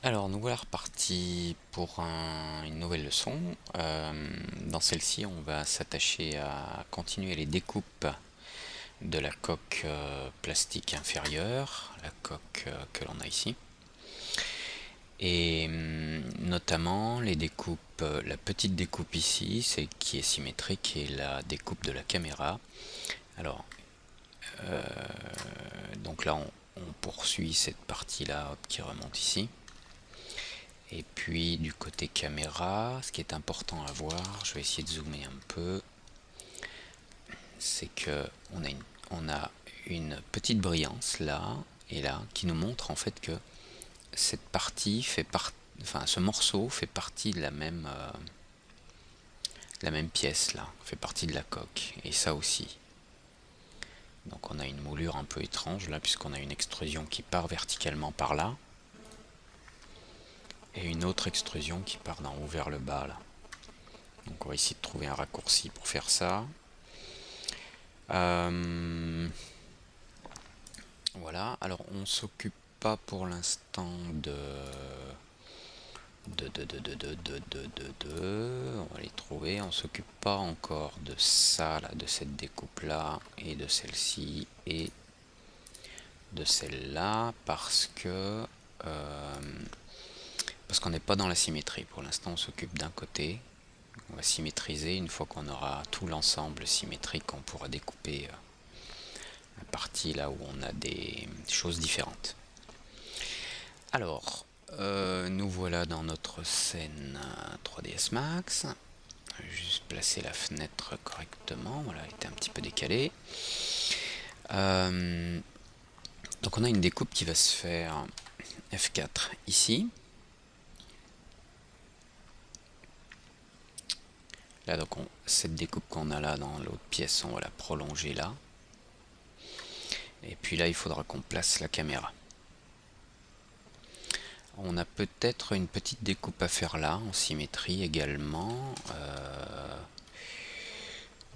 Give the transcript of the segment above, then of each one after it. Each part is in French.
Alors, nous voilà repartis pour une nouvelle leçon. Dans celle-ci, on va s'attacher à continuer les découpes de la coque plastique inférieure, la coque que l'on a ici. Et notamment les découpes, la petite découpe ici, c'est qui est symétrique, et la découpe de la caméra. Alors, donc là, on poursuit cette partie-là qui remonte ici. Et puis du côté caméra, ce qui est important à voir, je vais essayer de zoomer un peu, c'est que on a une petite brillance là et là qui nous montre en fait que cette partie enfin ce morceau fait partie de la même pièce là, fait partie de la coque, et ça aussi. Donc on a une moulure un peu étrange là, puisqu'on a une extrusion qui part verticalement par là, et une autre extrusion qui part d'en haut vers le bas là. Donc on va essayer de trouver un raccourci pour faire ça. Voilà, alors on s'occupe pas pour l'instant on va les trouver, on s'occupe pas encore de ça là, de cette découpe là, et de celle-ci, et de celle-là, parce qu'on n'est pas dans la symétrie. Pour l'instant on s'occupe d'un côté. On va symétriser. Une fois qu'on aura tout l'ensemble symétrique, on pourra découper la partie là où on a des choses différentes. Alors, nous voilà dans notre scène 3ds Max. Je vais juste placer la fenêtre correctement. Voilà, elle était un petit peu décalée. Donc on a une découpe qui va se faire F4 ici. Là, donc cette découpe qu'on a là dans l'autre pièce, on va la prolonger là. Et puis là, il faudra qu'on place la caméra. On a peut-être une petite découpe à faire là, en symétrie également.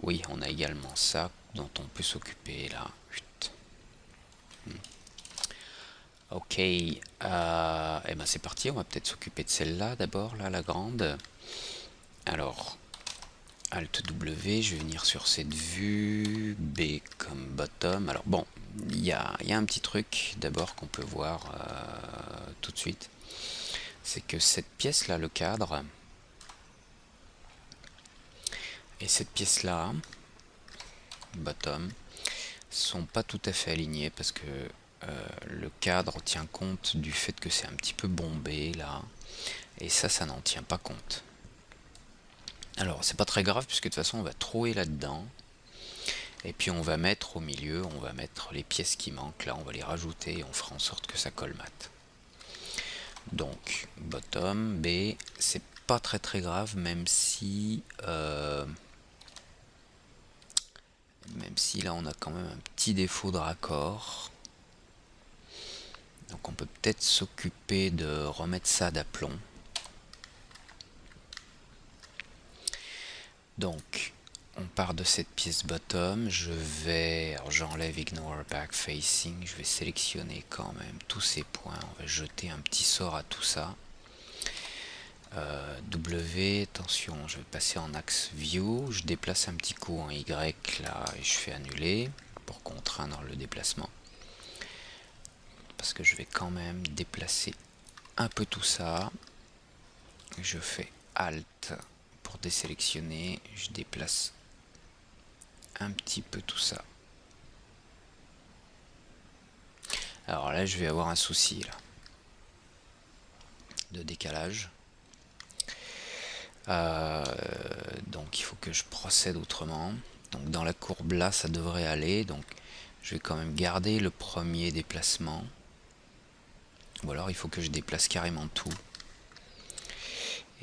Oui, on a également ça dont on peut s'occuper là. Ok, et ben c'est parti, on va peut-être s'occuper de celle-là d'abord, là, la grande. Alors, Alt W, je vais venir sur cette vue, B comme bottom. Alors bon, il y a un petit truc d'abord qu'on peut voir tout de suite. C'est que cette pièce-là, le cadre, et cette pièce-là, bottom, sont pas tout à fait alignés, parce que le cadre tient compte du fait que c'est un petit peu bombé là, et ça n'en tient pas compte. Alors c'est pas très grave, puisque de toute façon on va trouver là-dedans, et puis on va mettre au milieu, on va mettre les pièces qui manquent là, on va les rajouter et on fera en sorte que ça colmate. Donc bottom, B, c'est pas très grave, même si là on a quand même un petit défaut de raccord. Donc on peut peut-être s'occuper de remettre ça d'aplomb. Donc on part de cette pièce bottom, alors j'enlève ignore back facing, je vais sélectionner quand même tous ces points, on va jeter un petit sort à tout ça. W, attention, je vais passer en axe view, je déplace un petit coup en Y là et je fais annuler pour contraindre le déplacement, parce que je vais quand même déplacer un peu tout ça. Je fais Alt pour désélectionner, je déplace un petit peu tout ça. Alors là je vais avoir un souci là de décalage, donc il faut que je procède autrement. Donc dans la courbe là ça devrait aller, donc je vais quand même garder le premier déplacement, ou alors il faut que je déplace carrément tout,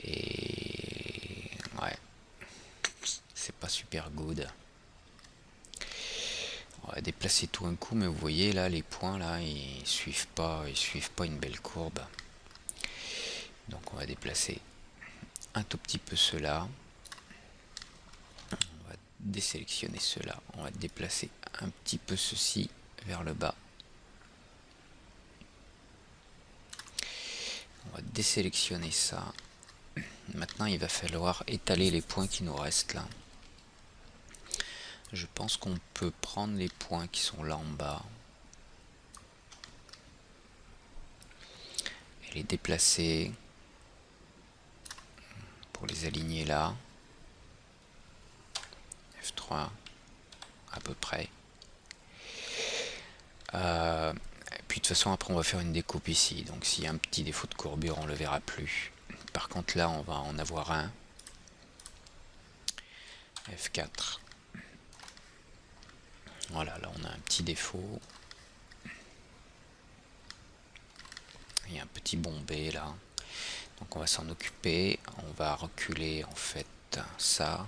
et ouais, c'est pas super good. On va déplacer tout un coup, mais vous voyez là les points là ils suivent pas une belle courbe. Donc on va déplacer un tout petit peu cela, on va désélectionner cela, on va déplacer un petit peu ceci vers le bas, on va désélectionner ça. Maintenant, il va falloir étaler les points qui nous restent là. Je pense qu'on peut prendre les points qui sont là en bas et les déplacer pour les aligner là. F3 à peu près. Puis de toute façon après on va faire une découpe ici, donc s'il y a un petit défaut de courbure on le verra plus. Par contre là on va en avoir un. F4. Voilà, là on a un petit défaut. Il y a un petit bombé là. Donc on va s'en occuper. On va reculer en fait ça.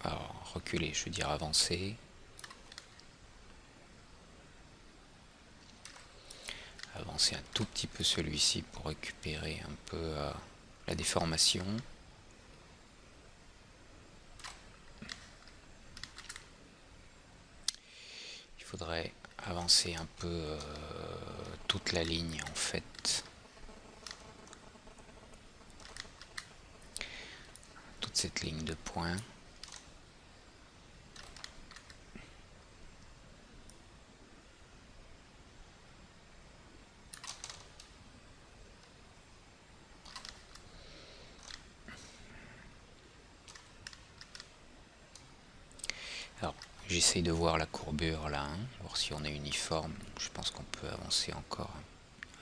Alors reculer, je veux dire avancer. Avancer un tout petit peu celui-ci pour récupérer un peu la déformation. Il faudrait avancer un peu toute la ligne en fait. Toute cette ligne de points. Alors, j'essaye de voir la courbure là, hein, voir si on est uniforme. Je pense qu'on peut avancer encore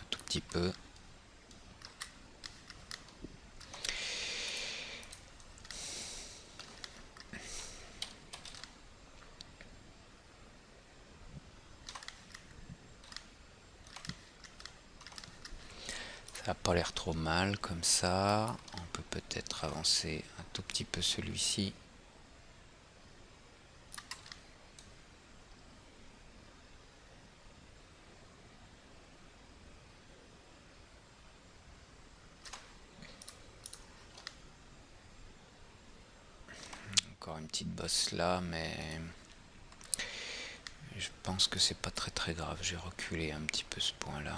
un tout petit peu. Ça n'a pas l'air trop mal comme ça. On peut peut-être avancer un tout petit peu celui-ci. Encore une petite bosse là, mais je pense que c'est pas très grave. J'ai reculé un petit peu ce point là.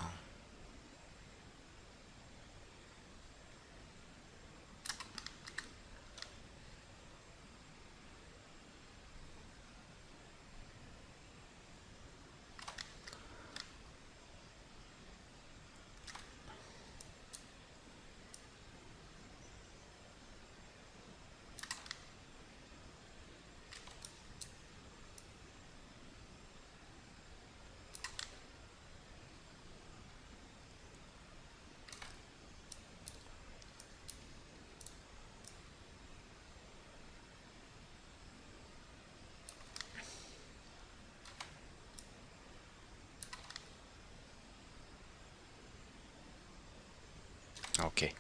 Ok.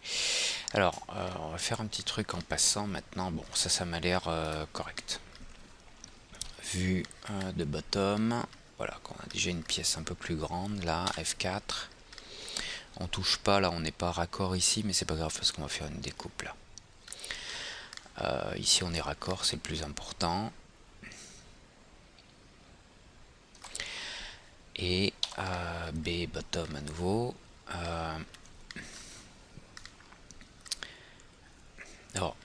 Alors, on va faire un petit truc en passant maintenant. Bon, ça m'a l'air correct. Vue de bottom. Voilà, qu'on a déjà une pièce un peu plus grande là, F4. On touche pas là, on n'est pas raccord ici, mais c'est pas grave parce qu'on va faire une découpe là. Ici on est raccord, c'est le plus important. Et B bottom à nouveau. Alors,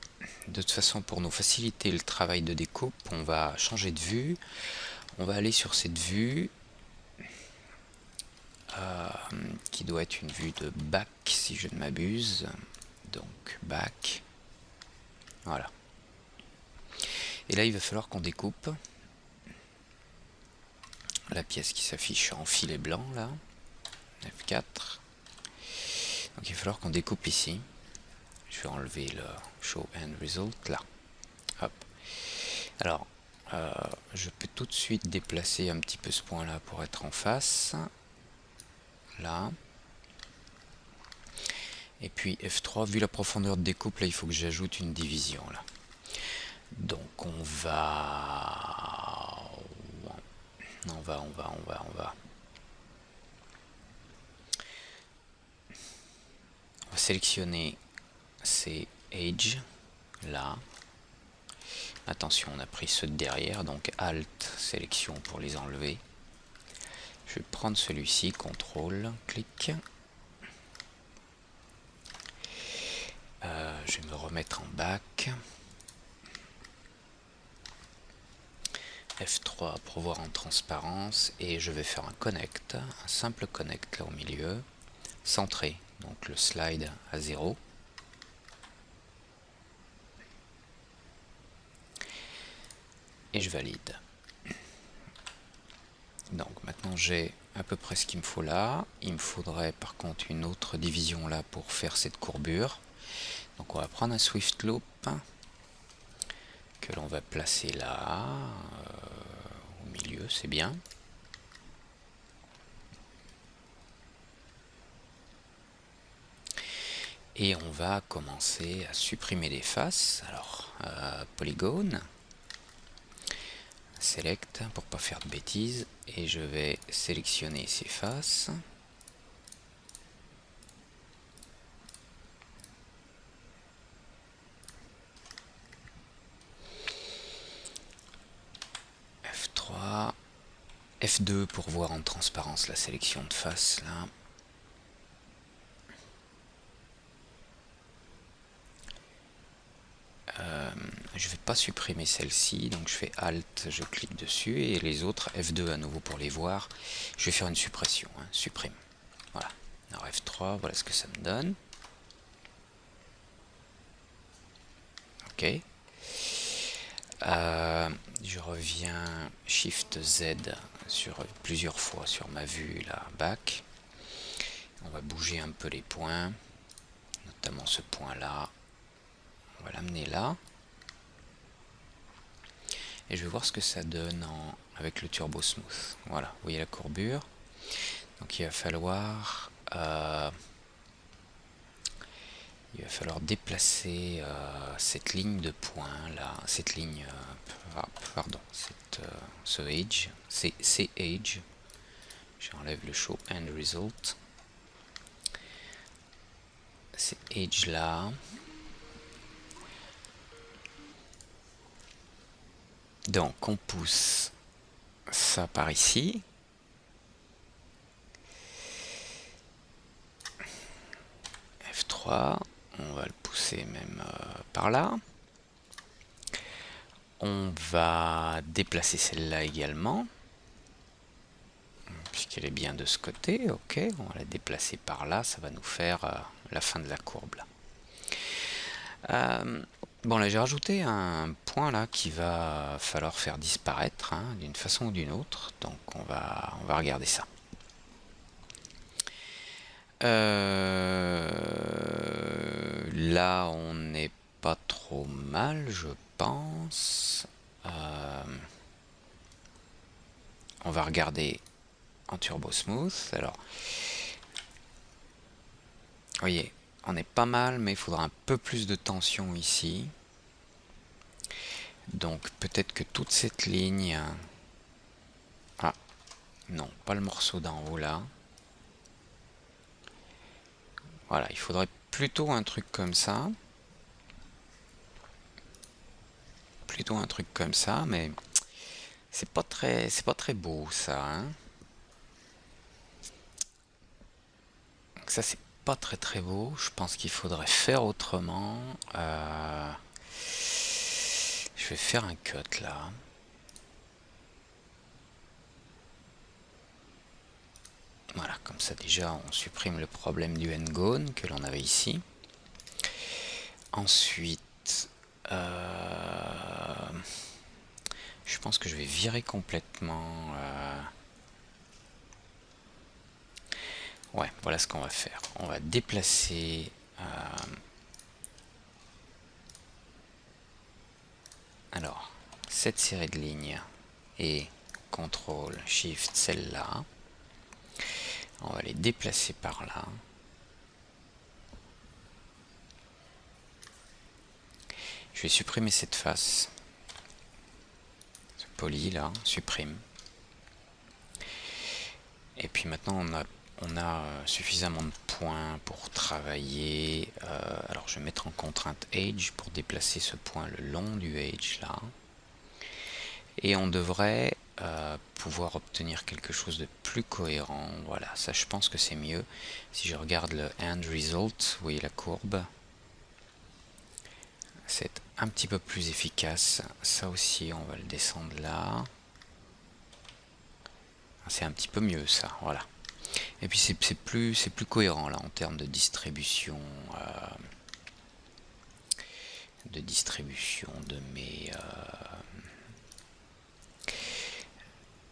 de toute façon, pour nous faciliter le travail de découpe, on va changer de vue. On va aller sur cette vue qui doit être une vue de back si je ne m'abuse. Donc back. Voilà. Et là, il va falloir qu'on découpe la pièce qui s'affiche en filet blanc là. F4. Donc il va falloir qu'on découpe ici. Je vais enlever le show end result là. Hop. Alors, je peux tout de suite déplacer un petit peu ce point là pour être en face. Là. Et puis F3, vu la profondeur de découpe, là il faut que j'ajoute une division là. Donc on va sélectionner ces Edge, là. Attention, on a pris ceux de derrière, donc Alt, sélection pour les enlever. Je vais prendre celui-ci, CTRL, clic. Je vais me remettre en back. F3 pour voir en transparence, et je vais faire un connect, un simple connect là au milieu, centré, donc le slide à 0. Et je valide. Donc maintenant j'ai à peu près ce qu'il me faut là. Il me faudrait par contre une autre division là pour faire cette courbure. Donc on va prendre un Swift Loop que l'on va placer là, au milieu, c'est bien. Et on va commencer à supprimer les faces. Alors, polygone, select pour pas faire de bêtises, et je vais sélectionner ces faces. F3, F2 pour voir en transparence la sélection de face là. Je vais pas supprimer celle-ci, donc je fais Alt, je clique dessus, et les autres, F2 à nouveau pour les voir. Je vais faire une suppression, hein, supprime. Voilà. Alors F3, voilà ce que ça me donne. Ok. Je reviens Shift Z sur plusieurs fois sur ma vue là, back. On va bouger un peu les points, notamment ce point là. On va l'amener là. Et je vais voir ce que ça donne avec le Turbo Smooth. Voilà, vous voyez la courbure. Donc il va falloir déplacer cette ligne de points là, cette ligne, ce edge, c'est edge. J'enlève le show end result. C'est edge là. Donc on pousse ça par ici. F3, on va le pousser même par là. On va déplacer celle-là également, puisqu'elle est bien de ce côté. Ok, on va la déplacer par là, ça va nous faire la fin de la courbe là. Bon, là j'ai rajouté un point là qui va falloir faire disparaître d'une façon ou d'une autre, donc on va regarder ça. Là on n'est pas trop mal, je pense. On va regarder en Turbo Smooth. Alors, vous voyez, on est pas mal, mais il faudra un peu plus de tension ici. Donc peut-être que toute cette ligne... Ah, non, pas le morceau d'en haut là. Voilà, il faudrait plutôt un truc comme ça. Plutôt un truc comme ça, mais c'est pas très beau ça. Hein. Donc ça c'est pas très beau. Je pense qu'il faudrait faire autrement. Je vais faire un cut là. Voilà, comme ça déjà on supprime le problème du n-gone que l'on avait ici. Ensuite, je pense que je vais virer complètement. Ouais, voilà ce qu'on va faire. On va déplacer. Alors, cette série de lignes et CTRL SHIFT celle-là. On va les déplacer par là. Je vais supprimer cette face. Ce poly là, supprime. Et puis maintenant on a on a suffisamment de points pour travailler. Alors je vais mettre en contrainte Edge pour déplacer ce point le long du Edge là. Et on devrait pouvoir obtenir quelque chose de plus cohérent. Voilà, ça je pense que c'est mieux. Si je regarde le end result, vous voyez la courbe, c'est un petit peu plus efficace. Ça aussi, on va le descendre là. C'est un petit peu mieux ça, voilà. Et puis c'est plus cohérent là en termes de distribution de mes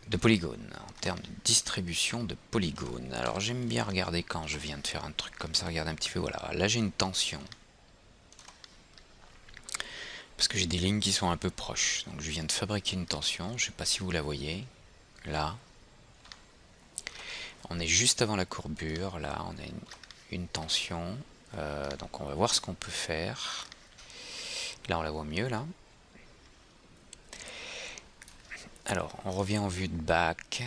de polygones, en termes de distribution de polygones. Alors j'aime bien regarder quand je viens de faire un truc comme ça, regarder un petit peu, voilà, là j'ai une tension. Parce que j'ai des lignes qui sont un peu proches. Donc je viens de fabriquer une tension, je sais pas si vous la voyez, là. On est juste avant la courbure, là on a une tension. Donc on va voir ce qu'on peut faire. Là on la voit mieux, là. Alors, on revient en vue de back.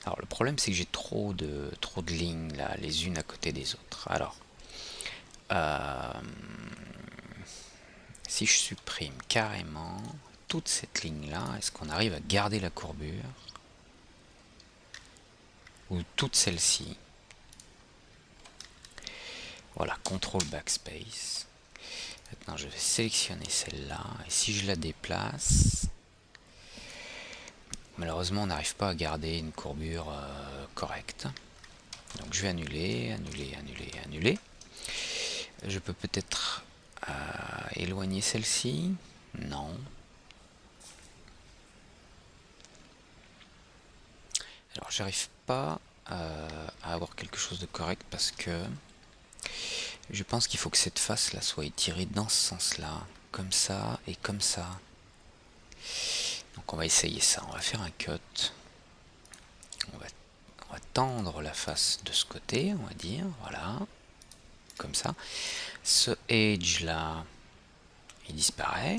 Alors, le problème, c'est que j'ai trop de lignes, là, les unes à côté des autres. Alors, si je supprime carrément toute cette ligne-là, est-ce qu'on arrive à garder la courbure? Ou toute celle-ci? Voilà, CTRL backspace. Maintenant, je vais sélectionner celle-là. Et si je la déplace... Malheureusement, on n'arrive pas à garder une courbure correcte. Donc je vais annuler, annuler, annuler, annuler. Je peux peut-être éloigner celle-ci. Non. Alors j'arrive pas à avoir quelque chose de correct parce que je pense qu'il faut que cette face-là soit étirée dans ce sens-là. Comme ça et comme ça. Donc on va essayer ça. On va faire un cut. On va tendre la face de ce côté, on va dire. Voilà. Comme ça. Ce edge là, il disparaît.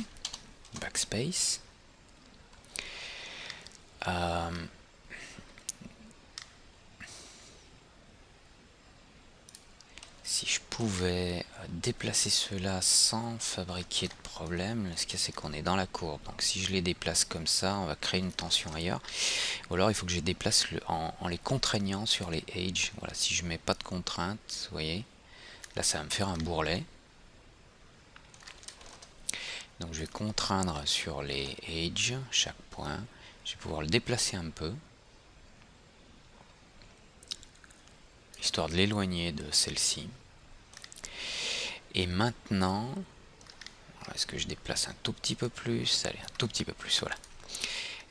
Backspace. Si je pouvais déplacer ceux-là sans fabriquer de problème, ce qu'il y a, c'est qu'on est dans la courbe. Donc si je les déplace comme ça, on va créer une tension ailleurs. Ou alors il faut que je les déplace en les contraignant sur les edges. Voilà, si je mets pas de contrainte, vous voyez, là ça va me faire un bourrelet. Donc je vais contraindre sur les edges, chaque point. Je vais pouvoir le déplacer un peu, histoire de l'éloigner de celle-ci. Et maintenant, est-ce que je déplace un tout petit peu plus? Allez, un tout petit peu plus, voilà.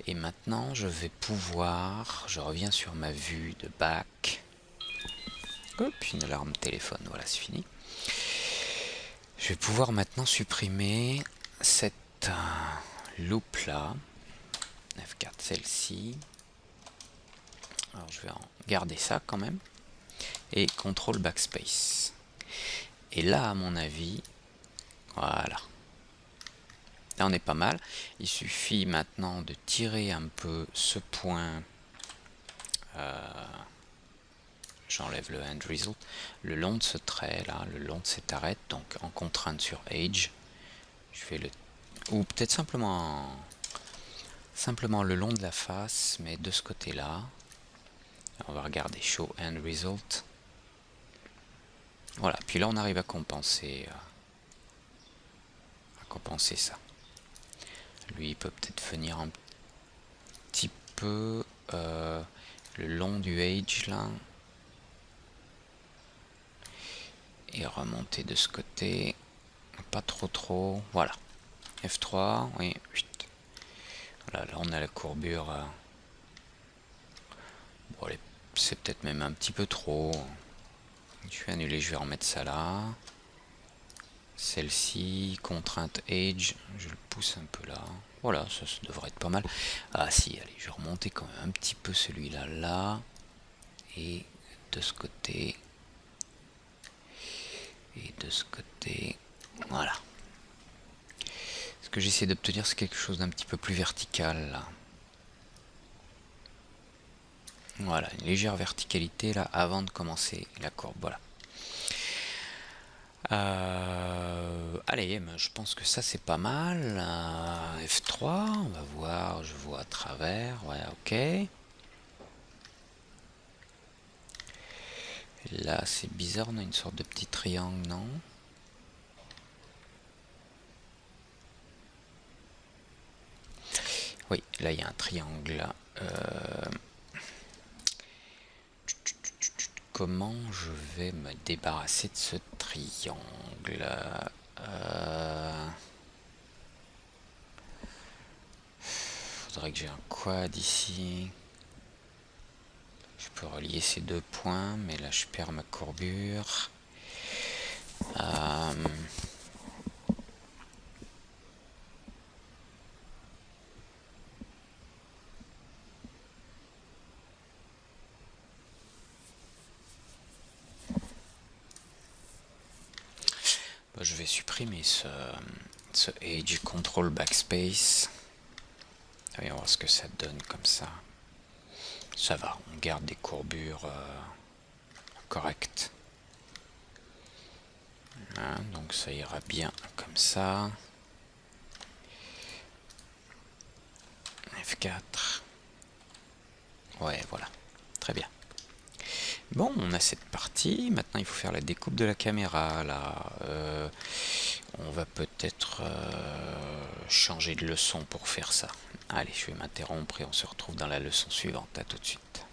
Et maintenant, je vais pouvoir, je reviens sur ma vue de back. Hop, une alarme téléphone, voilà, c'est fini. Je vais pouvoir maintenant supprimer cette loupe là, F4, celle-ci. Alors je vais en garder ça quand même. Et CTRL backspace. Et là, à mon avis, voilà. Là, on est pas mal. Il suffit maintenant de tirer un peu ce point. J'enlève le end result. Le long de ce trait là, le long de cette arête. Donc en contrainte sur edge. Je fais le. Ou peut-être simplement le long de la face, mais de ce côté-là. On va regarder show end result. Voilà, puis là on arrive à compenser ça. Lui il peut peut-être venir un petit peu le long du edge là et remonter de ce côté, pas trop, voilà. F3, oui, voilà, là on a la courbure. Bon, c'est peut-être même un petit peu trop. Je vais annuler, je vais remettre ça là. Celle-ci, contrainte edge, je le pousse un peu là. Voilà, ça devrait être pas mal. Ah si, allez, je vais remonter quand même un petit peu celui-là là. Et de ce côté. Et de ce côté. Voilà. Ce que j'essaie d'obtenir, c'est quelque chose d'un petit peu plus vertical là. Voilà, une légère verticalité là avant de commencer la courbe. Voilà. Allez, je pense que ça c'est pas mal. F3, on va voir, je vois à travers. Ouais, ok. Là c'est bizarre, on a une sorte de petit triangle, non? Oui, là il y a un triangle. Comment je vais me débarrasser de ce triangle? Faudrait que j'ai un quad ici. Je peux relier ces deux points, mais là je perds ma courbure. Je vais supprimer ce Edge Control Backspace. Et on va voir ce que ça donne comme ça. Ça va, on garde des courbures correctes. Hein, donc ça ira bien comme ça. F4. Ouais, voilà. Très bien. Bon, on a cette partie. Maintenant, il faut faire la découpe de la caméra. Là, on va peut-être changer de leçon pour faire ça. Allez, je vais m'interrompre et on se retrouve dans la leçon suivante. À tout de suite.